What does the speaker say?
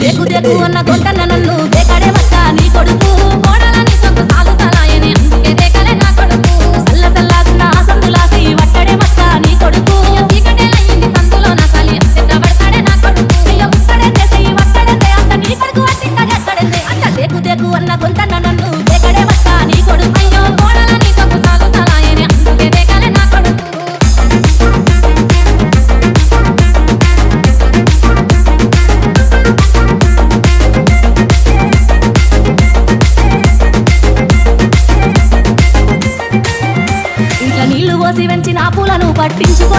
దేకు దేకు అన్న కొంటన్న నన్ను దేకడే వస్తా నీ కొడుకు కోడలని సొంత సాలు సలాయని అందుకే దేకలే నా కొడుకు సల్ల సల్లాగున్న సందులాసి వట్టడే వస్తా నీ కొడుకు చీకటేలయ్యింది సందులో నా సలి అంత పడతాడే నా కొడుకు అయ్యో ముట్టడే చేసి వట్టడే అంత నీ కొడుకు అట్టింటగెక్కడే అంత దేకు దేకు అన్న కొంటన్న నన్ను దేకడే వస్తా నీ కొడుకు అయ్యో కోడలని సొంత సాలు సలాయని అందుకే దేకలే నా కొడుకు నీళ్లు పోసి వెంచిన పూలను పట్టించుకో